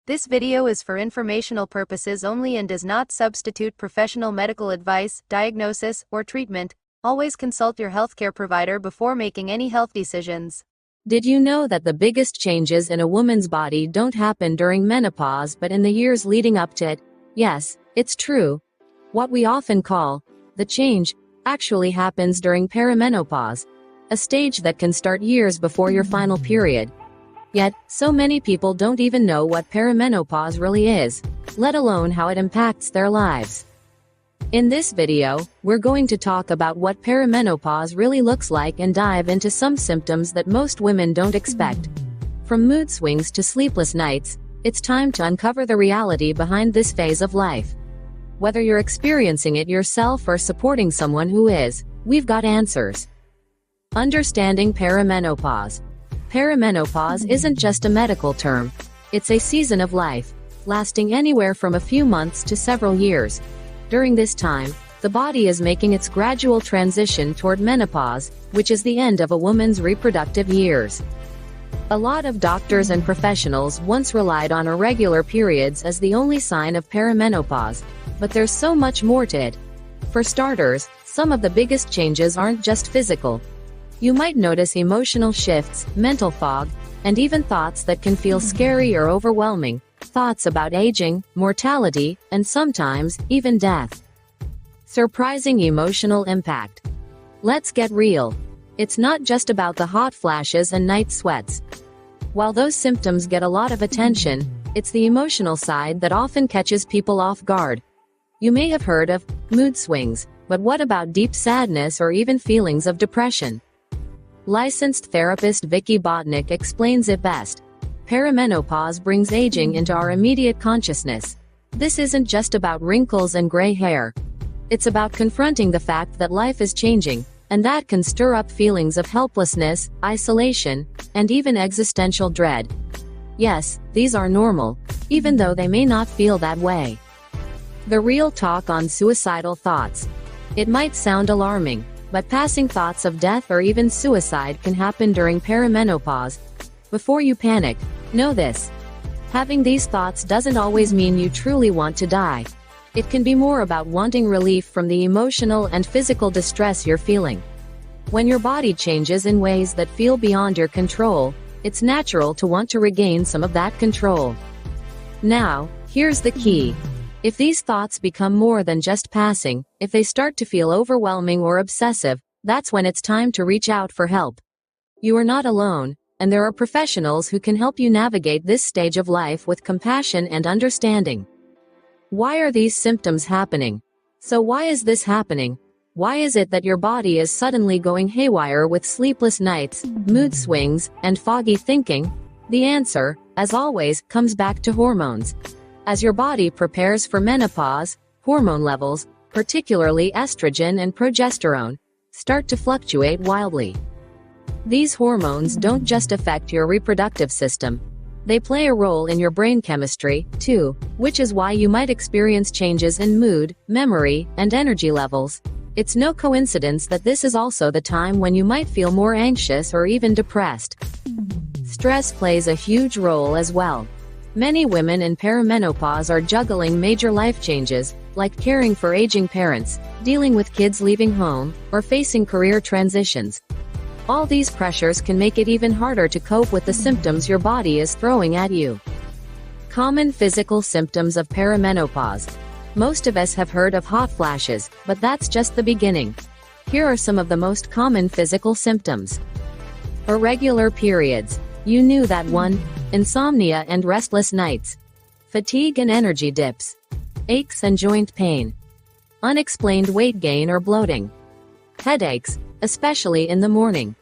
This video is for informational purposes only and does not substitute professional medical advice, diagnosis, or treatment. Always consult your healthcare provider before making any health decisions. Did you know that the biggest changes in a woman's body don't happen during menopause but in the years leading up to it? Yes, it's true. What we often call the change actually happens during perimenopause, a stage that can start years before your final period. Yet, so many people don't even know what perimenopause really is, let alone how it impacts their lives. In this video, we're going to talk about what perimenopause really looks like and dive into some symptoms that most women don't expect. From mood swings to sleepless nights, it's time to uncover the reality behind this phase of life. Whether you're experiencing it yourself or supporting someone who is, we've got answers. Understanding perimenopause. Perimenopause isn't just a medical term. It's a season of life, lasting anywhere from a few months to several years. During this time, the body is making its gradual transition toward menopause, which is the end of a woman's reproductive years. A lot of doctors and professionals once relied on irregular periods as the only sign of perimenopause, but there's so much more to it. For starters, some of the biggest changes aren't just physical. You might notice emotional shifts, mental fog, and even thoughts that can feel scary or overwhelming. Thoughts about aging, mortality, and sometimes, even death. Surprising emotional impact. Let's get real. It's not just about the hot flashes and night sweats. While those symptoms get a lot of attention, it's the emotional side that often catches people off guard. You may have heard of mood swings, but what about deep sadness or even feelings of depression? Licensed therapist Vicky Botnick explains it best. Perimenopause brings aging into our immediate consciousness. This isn't just about wrinkles and gray hair. It's about confronting the fact that life is changing, and that can stir up feelings of helplessness, isolation, and even existential dread. Yes, these are normal, even though they may not feel that way. The real talk on suicidal thoughts. It might sound alarming, but passing thoughts of death or even suicide can happen during perimenopause. Before you panic, know this. Having these thoughts doesn't always mean you truly want to die. It can be more about wanting relief from the emotional and physical distress you're feeling. When your body changes in ways that feel beyond your control, it's natural to want to regain some of that control. Now, here's the key. If these thoughts become more than just passing, if they start to feel overwhelming or obsessive, that's when it's time to reach out for help. You are not alone, and there are professionals who can help you navigate this stage of life with compassion and understanding. Why are these symptoms happening? So why is this happening? Why is it that your body is suddenly going haywire with sleepless nights, mood swings, and foggy thinking? The answer, as always, comes back to hormones. As your body prepares for menopause, hormone levels, particularly estrogen and progesterone, start to fluctuate wildly. These hormones don't just affect your reproductive system. They play a role in your brain chemistry, too, which is why you might experience changes in mood, memory, and energy levels. It's no coincidence that this is also the time when you might feel more anxious or even depressed. Stress plays a huge role as well. Many women in perimenopause are juggling major life changes, like caring for aging parents, dealing with kids leaving home, or facing career transitions. All these pressures can make it even harder to cope with the symptoms your body is throwing at you. Common physical symptoms of perimenopause. Most of us have heard of hot flashes, but that's just the beginning. Here are some of the most common physical symptoms. Irregular periods. You knew that one. Insomnia and restless nights. Fatigue and energy dips. Aches and joint pain. Unexplained weight gain or bloating. Headaches, especially in the morning.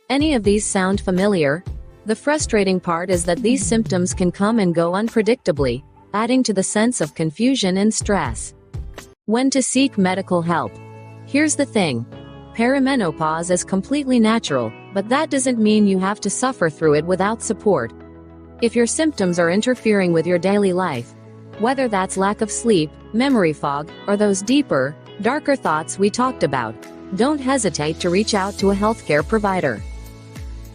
Any of these sound familiar? The frustrating part is that these symptoms can come and go unpredictably, adding to the sense of confusion and stress. When to seek medical help. Here's the thing. Perimenopause is completely natural, but that doesn't mean you have to suffer through it without support. If your symptoms are interfering with your daily life, whether that's lack of sleep, memory fog, or those deeper, darker thoughts we talked about, don't hesitate to reach out to a healthcare provider.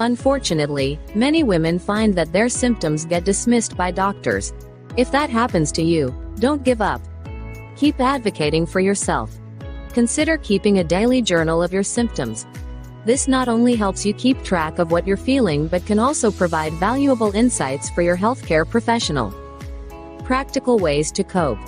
Unfortunately, many women find that their symptoms get dismissed by doctors. If that happens to you, don't give up. Keep advocating for yourself. Consider keeping a daily journal of your symptoms. This not only helps you keep track of what you're feeling but can also provide valuable insights for your healthcare professional. Practical ways to cope.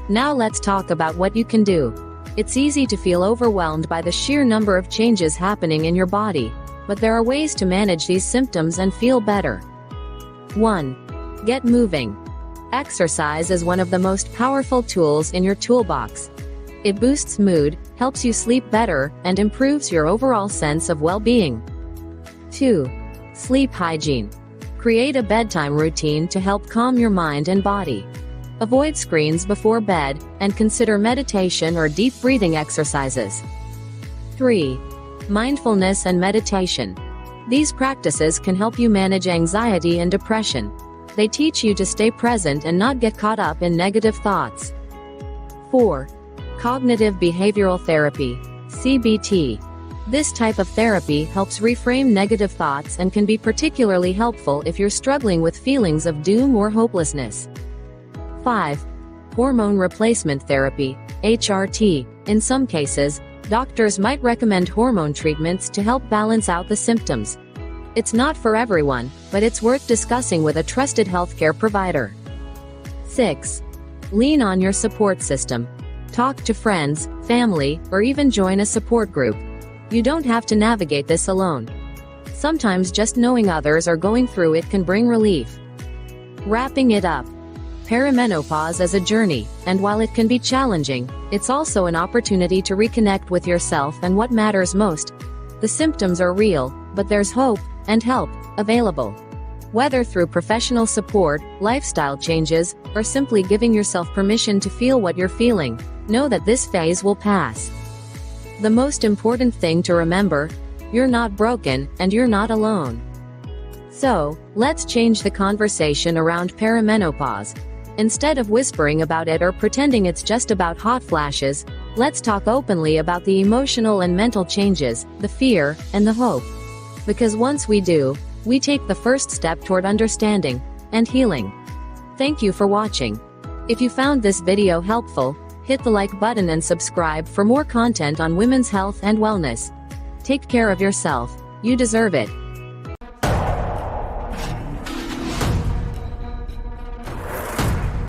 Now let's talk about what you can do. It's easy to feel overwhelmed by the sheer number of changes happening in your body, but there are ways to manage these symptoms and feel better. 1. Get moving. Exercise is one of the most powerful tools in your toolbox. It boosts mood, helps you sleep better, and improves your overall sense of well-being. 2. Sleep hygiene. Create a bedtime routine to help calm your mind and body. Avoid screens before bed, and consider meditation or deep breathing exercises. 3. Mindfulness and meditation. These practices can help you manage anxiety and depression. They teach you to stay present and not get caught up in negative thoughts. 4. Cognitive behavioral therapy, CBT. This type of therapy helps reframe negative thoughts and can be particularly helpful if you're struggling with feelings of doom or hopelessness. 5. Hormone replacement therapy, HRT. In some cases, doctors might recommend hormone treatments to help balance out the symptoms. It's not for everyone, but it's worth discussing with a trusted healthcare provider. 6. Lean on your support system. Talk to friends, family, or even join a support group. You don't have to navigate this alone. Sometimes just knowing others are going through it can bring relief. Wrapping it up. Perimenopause is a journey, and while it can be challenging, it's also an opportunity to reconnect with yourself and what matters most. The symptoms are real, but there's hope and help available. Whether through professional support, lifestyle changes, or simply giving yourself permission to feel what you're feeling, know that this phase will pass. The most important thing to remember: you're not broken, and you're not alone. So, let's change the conversation around perimenopause. Instead of whispering about it or pretending it's just about hot flashes, let's talk openly about the emotional and mental changes, the fear, and the hope. Because once we do, we take the first step toward understanding and healing. Thank you for watching. If you found this video helpful, hit the like button and subscribe for more content on women's health and wellness. Take care of yourself. You deserve it.